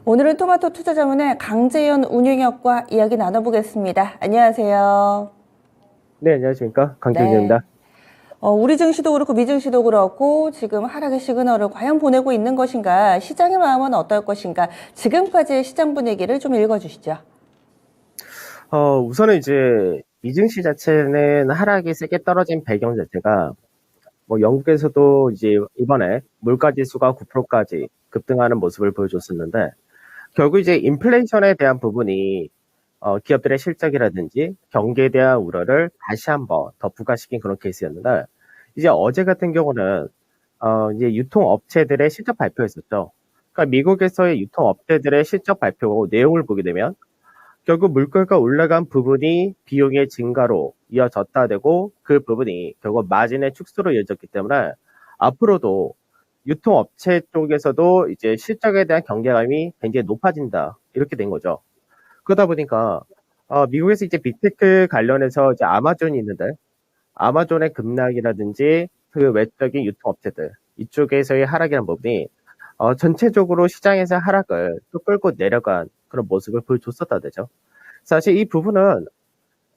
오늘은 토마토 투자자문의 강재현 운용혁과 이야기 나눠보겠습니다. 안녕하세요. 네, 안녕하십니까. 네. 강재윤입니다. 우리 증시도 그렇고 미증시도 그렇고 지금 하락의 시그널을 과연 보내고 있는 것인가, 시장의 마음은 어떨 것인가, 지금까지의 시장 분위기를 좀 읽어주시죠. 우선은 이제 미증시 자체는 하락이 세게 떨어진 배경 자체가 뭐 영국에서도 이제 이번에 물가 지수가 9%까지 급등하는 모습을 보여줬었는데 결국 이제 인플레이션에 대한 부분이 기업들의 실적이라든지 경기에 대한 우려를 다시 한번 더 부각시킨 그런 케이스였는데 이제 어제 같은 경우는 이제 유통업체들의 실적 발표였었죠. 그러니까 미국에서의 유통업체들의 실적 발표 내용을 보게 되면 결국 물가가 올라간 부분이 비용의 증가로 이어졌다 되고 그 부분이 결국 마진의 축소로 이어졌기 때문에 앞으로도 유통업체 쪽에서도 이제 실적에 대한 경계감이 굉장히 높아진다 이렇게 된 거죠. 그러다 보니까 미국에서 이제 빅테크 관련해서 이제 아마존이 있는데 아마존의 급락이라든지 그 외적인 유통업체들 이쪽에서의 하락이라는 부분이 전체적으로 시장에서 하락을 또 끌고 내려간 그런 모습을 보여줬었다 되죠. 사실 이 부분은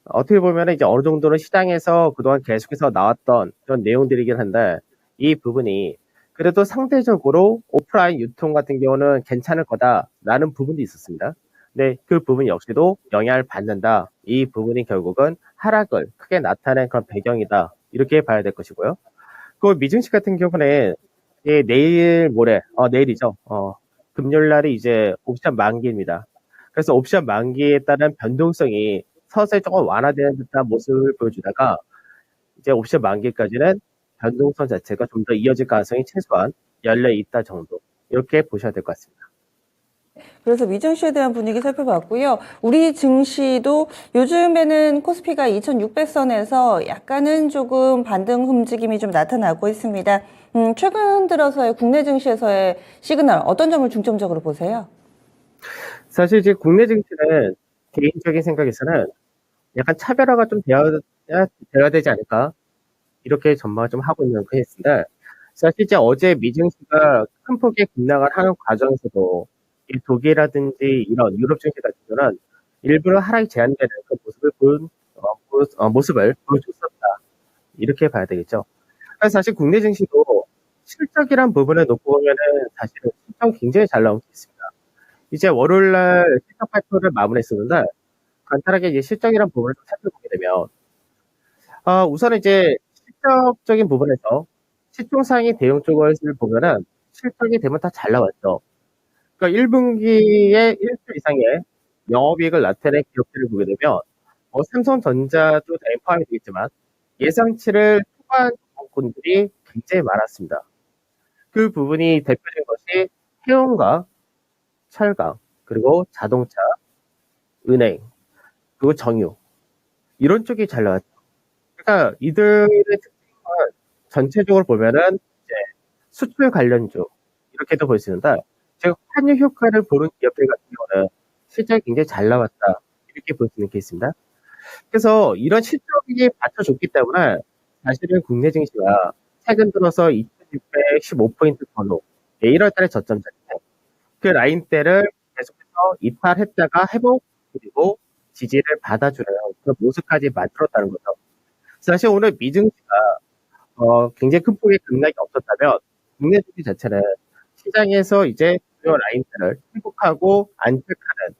어떻게 보면 이제 어느 정도는 시장에서 그동안 계속해서 나왔던 그런 내용들이긴 한데 이 부분이 그래도 상대적으로 오프라인 유통 같은 경우는 괜찮을 거다라는 부분도 있었습니다. 근데 그 부분 역시도 영향을 받는다. 이 부분이 결국은 하락을 크게 나타낸 그런 배경이다. 이렇게 봐야 될 것이고요. 그 미증시 같은 경우는 내일 모레, 내일이죠. 금요일 날이 이제 옵션 만기입니다. 그래서 옵션 만기에 따른 변동성이 서서히 조금 완화되는 듯한 모습을 보여주다가 이제 옵션 만기까지는 변동성 자체가 좀 더 이어질 가능성이 최소한 열려 있다 정도. 이렇게 보셔야 될 것 같습니다. 그래서 미증시에 대한 분위기 살펴봤고요. 우리 증시도 요즘에는 코스피가 2600선에서 약간은 조금 반등 움직임이 좀 나타나고 있습니다. 최근 들어서의 국내 증시에서의 시그널 어떤 점을 중점적으로 보세요? 사실 이제 국내 증시는 개인적인 생각에서는 약간 차별화가 좀 되어야 되지 않을까 이렇게 전망을 좀 하고 있는 케이스인데 사실 이제 어제 미증시가 큰 폭의 급락을 하는 과정에서도 이 독일이라든지 이런 유럽 증시 같은 경우는 일부러 하락이 제한되는 그 모습을 보여줬었다 이렇게 봐야 되겠죠. 그래서 사실 국내 증시도 실적이란 부분을 놓고 보면은 사실은 실적 굉장히 잘 나온 게 있습니다. 이제 월요일날 실적 발표를 마무리했었는데 간단하게 이제 실적이란 부분을 좀 살펴보게 되면 우선 이제 실적적인 부분에서 시총상위 대형 쪽을 보면은 실적이 되면 다 잘 나왔죠. 그러니까 1분기에 1조 이상의 영업이익을 나타낸 기업들을 보게 되면 삼성전자도 당연히 포함이 되겠지만 예상치를 초과한 부분들이 굉장히 많았습니다. 그 부분이 대표적인 것이 해운과 철강, 그리고 자동차, 은행, 그리고 정유 이런 쪽이 잘 나왔죠. 그러니까 이들의 특징은 전체적으로 보면은 이제 수출 관련주 이렇게도 볼 수 있는데 제가 환율 효과를 보는 기업들 같은 경우는 실적이 굉장히 잘 나왔다 이렇게 볼 수 있는 케이스입니다. 그래서 이런 실적이 받쳐줬기 때문에 사실은 국내 증시가 최근 들어서 2615포인트 번호 1월 달에 저점 자체 그 라인대를 계속해서 이탈했다가 회복 그리고 지지를 받아주는 그런 모습까지 만들었다는 거죠. 사실 오늘 미증시가 굉장히 큰 폭의 급락이 없었다면 국내 증시 자체는 시장에서 이제 주요 라인대를 회복하고 안착하는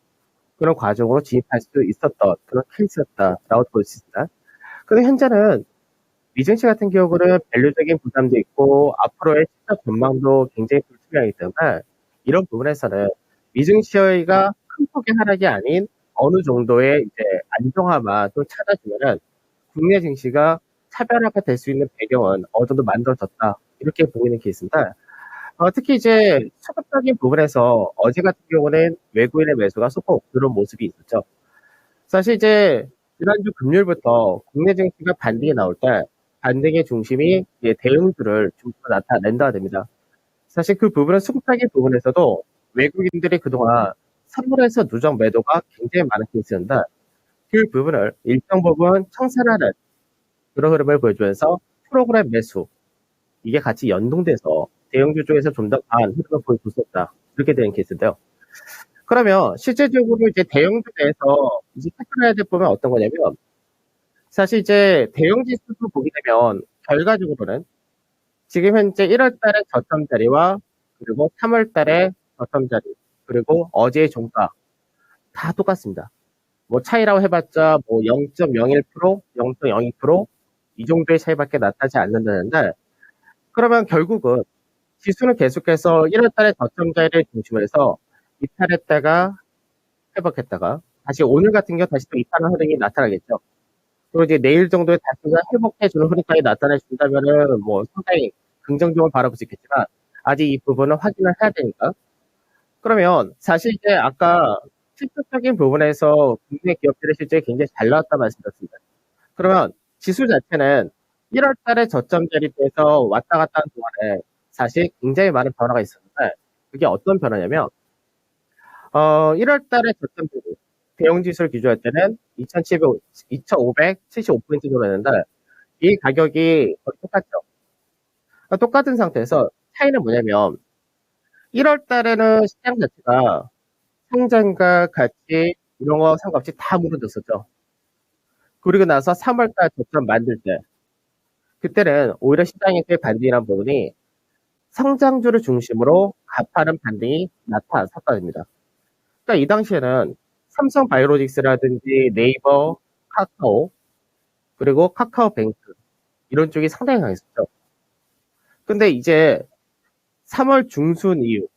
그런 과정으로 진입할 수 있었던 그런 케이스였다라고 볼 수 있습니다. 근데 현재는 미증시 같은 경우는 밸류적인 부담도 있고 앞으로의 시장 전망도 굉장히 불투명하기 때문에 이런 부분에서는 미증시가 큰 폭의 하락이 아닌 어느 정도의 이제 안정화만 좀 찾아주면은 국내 증시가 차별화가 될 수 있는 배경은 어느 정도 만들어졌다 이렇게 보고 있는 케이스인데 특히 이제 수급적인 부분에서 어제 같은 경우는 외국인의 매수가 소폭 들어온 모습이 있었죠. 사실 이제 지난주 금요일부터 국내 증시가 반등이 나올 때 반등의 중심이 이제 대응주를 중심으로 나타낸다 됩니다. 사실 그 부분은 수급적인 부분에서도 외국인들이 그동안 선물에서 누적 매도가 굉장히 많은 케이스였는데 그 부분을 일정 부분 청산하는 그런 흐름을 보여주면서 프로그램 매수 이게 같이 연동돼서 대형주 쪽에서 좀 더 강한 흐름을 보여줬었다 이렇게 되는 케이스인데요. 그러면 실제적으로 이제 대형주에서 이제 체크해야 될 부분은 어떤 거냐면, 사실 이제 대형 지수도 보게 되면 결과적으로는 지금 현재 1월 달에 저점 자리와 그리고 3월 달에 저점 자리, 그리고 어제의 종가 다 똑같습니다. 뭐 차이라고 해봤자 뭐 0.01%, 0.02%이 정도의 차이밖에 나타나지 않는다는데, 그러면 결국은 지수는 계속해서 1월 달에 저점 자리를 중심으로 해서 이탈했다가 회복했다가 다시 오늘 같은 경우 다시 또 이탈한 흐름이 나타나겠죠. 그리고 이제 내일 정도에 다시가 회복해주는 흐름까지 나타내준다면은 뭐 상당히 긍정적으로 바라볼 수 있겠지만 아직 이 부분은 확인을 해야 되니까. 그러면 사실 이제 아까 실질적인 부분에서 국내 기업들의 실적이 굉장히 잘 나왔다 말씀드렸습니다. 그러면 지수 자체는 1월 달에 저점 자리에서 왔다 갔다 한 동안에 사실 굉장히 많은 변화가 있었는데, 그게 어떤 변화냐면 1월 달에 저점 자리 대형 지수를 기준할 때는 2,575포인트 정도였는데 이 가격이 거의 똑같죠. 그러니까 똑같은 상태에서 차이는 뭐냐면 1월 달에는 시장 자체가 성장과 가치 이런 거 상관없이 다 무너졌었죠. 그리고 나서 3월 달 저점 만들 때 그때는 오히려 시장에서의 반등이라는 부분이 성장주를 중심으로 가파른 반등이 나타났었답니다. 그러니까 이 당시에는 삼성바이오로직스라든지 네이버, 카카오, 그리고 카카오뱅크 이런 쪽이 상당히 강했었죠. 근데 이제 3월 중순 이후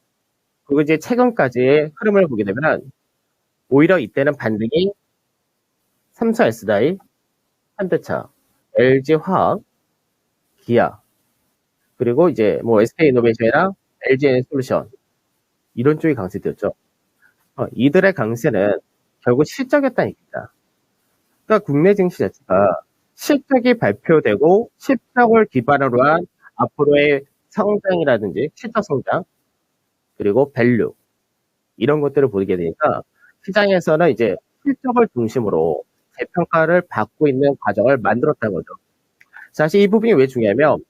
그리고 이제 최근까지의 흐름을 보게 되면 오히려 이때는 반등이 삼성 SDI, 현대차, LG화학, 기아, 그리고 이제 뭐 SK이노베이션이랑 LG에너지솔루션 이런 쪽이 강세되었죠. 이들의 강세는 결국 실적이었다는 얘기입니다. 그러니까 국내 증시 자체가 실적이 발표되고 실적을 기반으로 한 앞으로의 성장이라든지 실적 성장 그리고 밸류 이런 것들을 보게 되니까 시장에서는 이제 실적을 중심으로 재평가를 받고 있는 과정을 만들었다는 거죠. 사실 이 부분이 왜 중요하면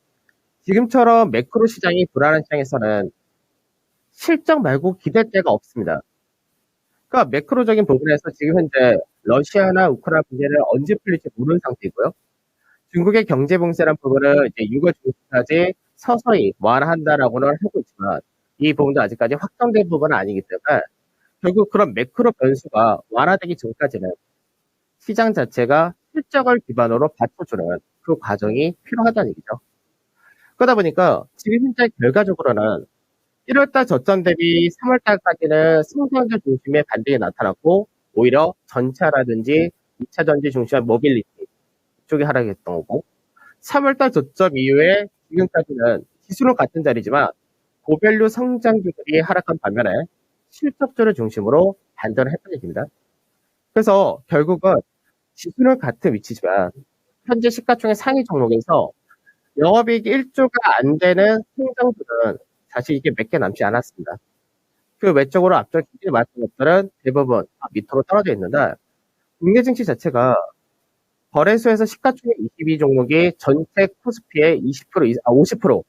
지금처럼 매크로 시장이 불안한 시장에서는 실적 말고 기대대가 없습니다. 그러니까 매크로적인 부분에서 지금 현재 러시아나 우크라이나 문제는 언제 풀릴지 모르는 상태이고요. 중국의 경제 봉쇄란 부분은 이제 6월 중순까지 서서히 완화한다라고는 하고 있지만 이 부분도 아직까지 확정된 부분은 아니기 때문에 결국 그런 매크로 변수가 완화되기 전까지는 시장 자체가 실적을 기반으로 받쳐주는 그 과정이 필요하다는 얘기죠. 그러다 보니까 지금 현재 결과적으로는 1월달 저점 대비 3월달까지는 성장주 중심의 반등이 나타났고 오히려 전차라든지 2차 전지 중심의 모빌리티 쪽이 하락했던 거고 3월달 저점 이후에 지금까지는 지수는 같은 자리지만 고밸류 성장주들이 하락한 반면에 실적주를 중심으로 반전을 했던 얘기입니다. 그래서 결국은 지수는 같은 위치지만 현재 시가총액 상위 종목에서 영업이익이 1조가 안 되는 성장주는 사실 이게 몇 개 남지 않았습니다. 그 외적으로 앞서 기준에 말했던 것들은 대부분 밑으로 떨어져 있는데 국내 증시 자체가 거래소에서 시가총액 22 종목이 전체 코스피의 50%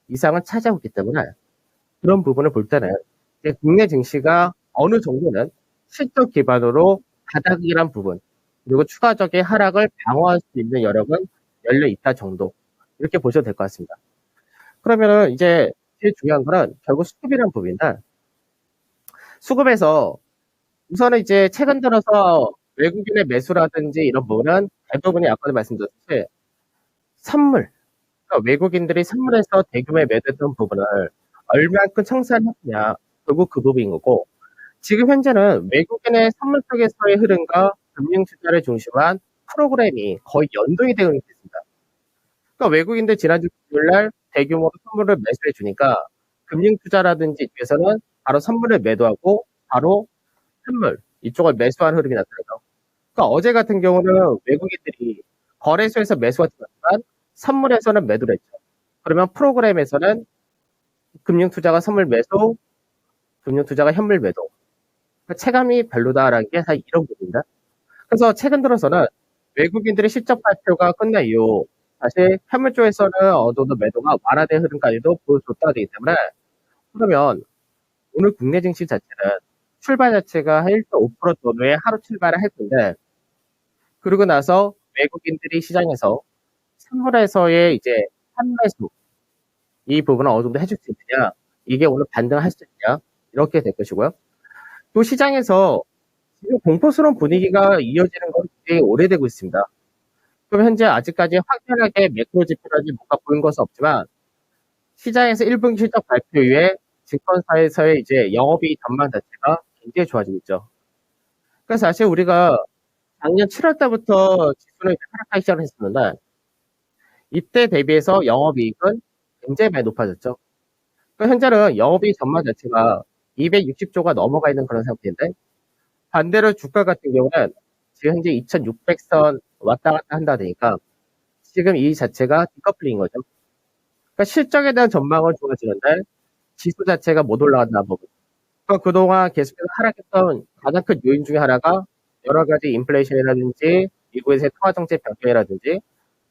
이상을 차지하고 있기 때문에 그런 부분을 볼 때는 이제 국내 증시가 어느 정도는 실적 기반으로 바닥이란 부분 그리고 추가적인 하락을 방어할 수 있는 여력은 열려 있다 정도 이렇게 보셔도 될 것 같습니다. 그러면은 이제 제일 중요한 거는 결국 수급이라는 부분인데 수급에서 우선은 이제 최근 들어서 외국인의 매수라든지 이런 부분은 대부분이 아까도 말씀드렸듯이 선물, 그러니까 외국인들이 선물에서 대규모의 매도했던 부분을 얼마만큼 청산을 했느냐 결국 그 부분인 거고 지금 현재는 외국인의 선물 쪽에서의 흐름과 금융 투자를 중심한 프로그램이 거의 연동이 되어 있습니다. 그러니까 외국인들 지난주 금요일날 대규모로 선물을 매수해 주니까 금융 투자라든지 이쪽에서는 바로 선물을 매도하고 바로 선물 이쪽을 매수한 흐름이 나타나죠. 그러니까 어제 같은 경우는 외국인들이 거래소에서 매수가 들어갔지만 선물에서는 매도를 했죠. 그러면 프로그램에서는 금융 투자가 선물 매수, 금융 투자가 현물 매도. 그러니까 체감이 별로다라는 게 사실 이런 부분입니다. 그래서 최근 들어서는 외국인들의 실적 발표가 끝난 이후 사실 현물 쪽에서는 어느 정도 매도가 완화된 흐름까지도 보여줬다가 되기 때문에 그러면 오늘 국내 증시 자체는 출발 자체가 1.5% 정도의 하루 출발을 할 텐데, 그러고 나서 외국인들이 시장에서 선물에서의 이제 환매수, 이 부분을 어느 정도 해줄 수 있느냐, 이게 오늘 반등할 수 있느냐, 이렇게 될 것이고요. 또 시장에서 지금 공포스러운 분위기가 이어지는 건 굉장히 오래되고 있습니다. 그럼 현재 아직까지 확연하게 매크로 지표라든지 뭔가 보인 것은 없지만, 시장에서 1분기 실적 발표 이후에 증권사에서의 이제 영업이익 전망 자체가 굉장히 좋아지고 있죠. 그래서 사실 우리가 작년 7월 달부터 지수는 하락하기 시작을 했었는데, 이때 대비해서 영업이익은 굉장히 많이 높아졌죠. 현재는 영업이익 전망 자체가 260조가 넘어가 있는 그런 상태인데, 반대로 주가 같은 경우는 지금 현재 2600선 왔다 갔다 한다 보니까 지금 이 자체가 디커플링인 거죠. 그러니까 실적에 대한 전망은 좋아지는데 지수 자체가 못 올라간다는 부분. 그러니까 그동안 계속해서 하락했던 가장 큰 요인 중에 하나가 여러 가지 인플레이션이라든지 미국에서의 통화정책 변경이라든지,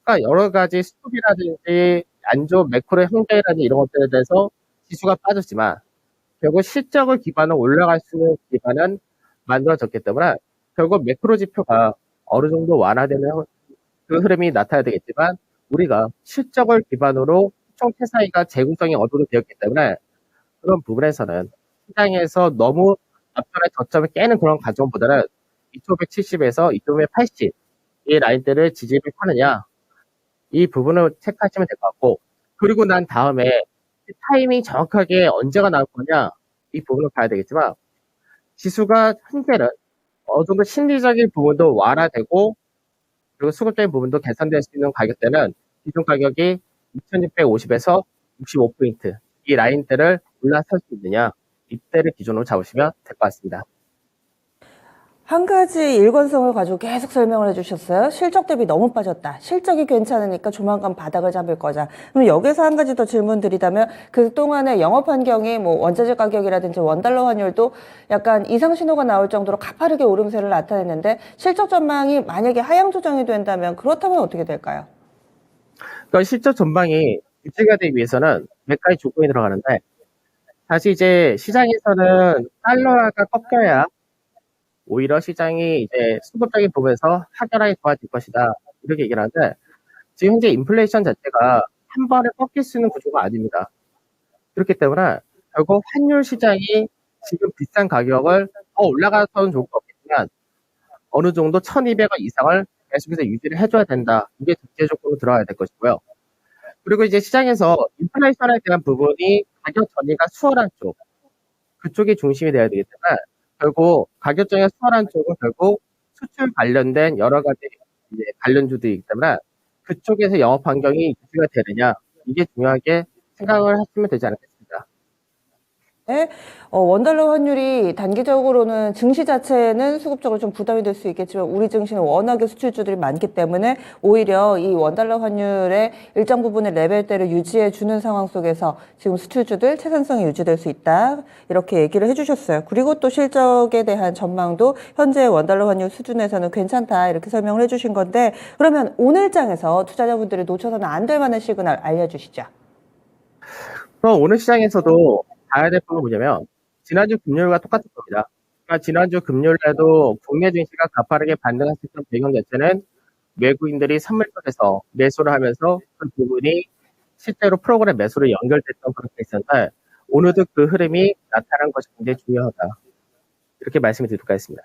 그러니까 여러 가지 수급이라든지 안 좋은 매크로의 환경이라든지 이런 것들에 대해서 지수가 빠졌지만 결국 실적을 기반으로 올라갈 수 있는 기반은 만들어졌기 때문에 결국 매크로 지표가 어느 정도 완화되는 그 흐름이 나타나야 되겠지만, 우리가 실적을 기반으로 총 회사이가 재구성이 어느 정도 되었기 때문에 그런 부분에서는 시장에서 너무 앞전에 저점을 깨는 그런 과정보다는 2570에서 2580 이 라인대를 지지를 하느냐, 이 부분을 체크하시면 될 것 같고, 그리고 난 다음에 타이밍 정확하게 언제가 나올 거냐, 이 부분을 봐야 되겠지만, 지수가 현재는 어느 정도 심리적인 부분도 완화되고 그리고 수급적인 부분도 개선될 수 있는 가격대는 기존 가격이 2650에서 65포인트 이 라인대를 올라설 수 있느냐, 이때를 기준으로 잡으시면 될 것 같습니다. 한 가지 일관성을 가지고 계속 설명을 해주셨어요. 실적 대비 너무 빠졌다. 실적이 괜찮으니까 조만간 바닥을 잡을 거자. 그럼 여기서 한 가지 더 질문 드리자면, 그동안의 영업 환경이 뭐 원자재 가격이라든지 원달러 환율도 약간 이상 신호가 나올 정도로 가파르게 오름세를 나타냈는데, 실적 전망이 만약에 하향 조정이 된다면 그렇다면 어떻게 될까요? 그러니까 실적 전망이 유지가 되기 위해서는 몇 가지 조건이 들어가는데, 사실 이제 시장에서는 달러가 꺾여야 오히려 시장이 이제 수급적인 부분에서 확연하게 좋아질 것이다, 이렇게 얘기를 하는데, 지금 현재 인플레이션 자체가 한 번에 꺾일 수 있는 구조가 아닙니다. 그렇기 때문에 결국 환율 시장이 지금 비싼 가격을 더 올라가서는 좋을 것 없겠지만 어느 정도 1200원 이상을 계속해서 유지를 해줘야 된다. 이게 전제 조건으로 들어가야 될 것이고요. 그리고 이제 시장에서 인플레이션에 대한 부분이 가격 전이가 수월한 쪽, 그쪽이 중심이 돼야 되기 때문에 결국 가격 전이가 수월한 쪽은 결국 수출 관련된 여러 가지 이제 관련주들이기 때문에 그쪽에서 영업 환경이 유지가 되느냐, 이게 중요하게 생각을 하시면 되지 않을까 싶습니다. 원달러 환율이 단기적으로는 증시 자체는 수급적으로 좀 부담이 될 수 있겠지만, 우리 증시는 워낙에 수출주들이 많기 때문에 오히려 이 원달러 환율의 일정 부분의 레벨대를 유지해 주는 상황 속에서 지금 수출주들 채산성이 유지될 수 있다, 이렇게 얘기를 해주셨어요. 그리고 또 실적에 대한 전망도 현재 원달러 환율 수준에서는 괜찮다, 이렇게 설명을 해주신 건데, 그러면 오늘 장에서 투자자분들이 놓쳐서는 안 될 만한 시그널 알려주시죠. 그럼 오늘 시장에서도 봐야 될 부분은 뭐냐면, 지난주 금요일과 똑같은 겁니다. 그러니까 지난주 금요일에도 국내 증시가 가파르게 반등했었던 배경 자체는 외국인들이 선물 쪽에서 매수를 하면서 그 부분이 실제로 프로그램 매수로 연결됐던 그런 케이스인데, 오늘도 그 흐름이 나타난 것이 굉장히 중요하다, 이렇게 말씀을 드리도록 하겠습니다.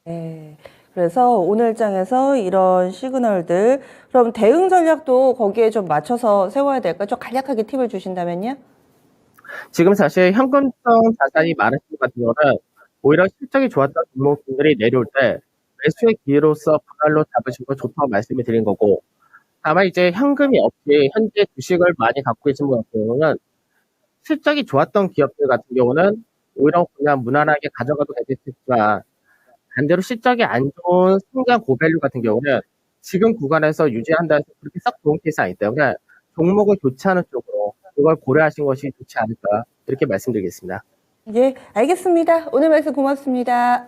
네. 그래서 오늘 장에서 이런 시그널들, 그럼 대응 전략도 거기에 좀 맞춰서 세워야 될까요? 좀 간략하게 팁을 주신다면요? 지금 사실 현금성 자산이 많으신 것 같은 경우는 오히려 실적이 좋았던 종목들이 내려올 때 매수의 기회로서 분할로 잡으시는 거 좋다고 말씀을 드린 거고, 다만 이제 현금이 없이 현재 주식을 많이 갖고 계신 분 같은 경우는 실적이 좋았던 기업들 같은 경우는 오히려 그냥 무난하게 가져가도 되겠지만, 반대로 실적이 안 좋은 성장 고밸류 같은 경우는 지금 구간에서 유지한다 해서 그렇게 썩 좋은 케이스 아니기 때문에 종목을 교체하는 쪽으로 그걸 고려하신 것이 좋지 않을까, 이렇게 말씀드리겠습니다. 예, 알겠습니다. 오늘 말씀 고맙습니다.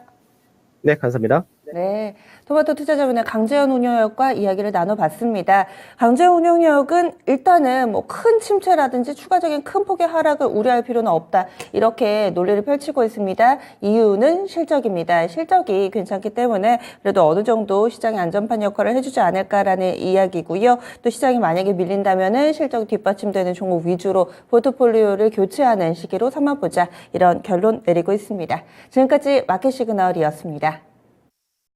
네, 감사합니다. 네, 토마토 투자자분의 강재현 운용력과 이야기를 나눠봤습니다. 강재현 운용력은 일단은 뭐 큰 침체라든지 추가적인 큰 폭의 하락을 우려할 필요는 없다. 이렇게 논리를 펼치고 있습니다. 이유는 실적입니다. 실적이 괜찮기 때문에 그래도 어느 정도 시장의 안전판 역할을 해주지 않을까라는 이야기고요. 또 시장이 만약에 밀린다면은 실적이 뒷받침되는 종목 위주로 포트폴리오를 교체하는 시기로 삼아보자. 이런 결론 내리고 있습니다. 지금까지 마켓 시그널이었습니다.